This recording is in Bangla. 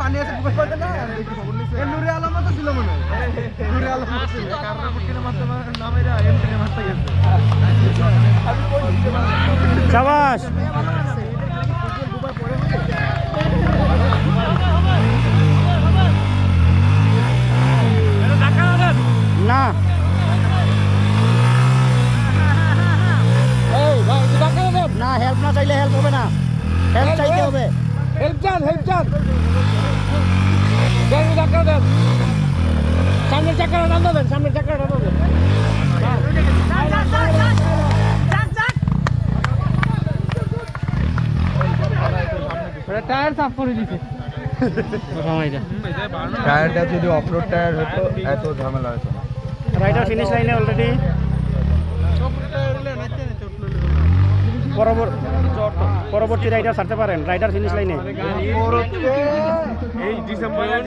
পানি আছে বুঝতে পারতে না নুরে আলমও তো ছিল মনে হয় নুরে আলম ছিল কারণ বুকিনের মাধ্যমে নামেরা এমপির মারতে গেছে শাবাশ না না হেল্প না চাইলে হেল্প হবে না হেল্প চাইতে হবে হেল্প চান ধাক্কা দেন সামনের চাকাটা টানতে দেন সামনের চাকাটা টানতে দেন টায়ার সাফ করে দিছে টায়ারটা যদি অফরোড টায়ার হতো এত ঝামেলা হতো না রাইডার ফিনিশ লাইনে অলরেডি পরবর্তী রাইডার ছাড়তে পারেন রাইডার ফিনিশ লাইনে এই ডিসেম্বর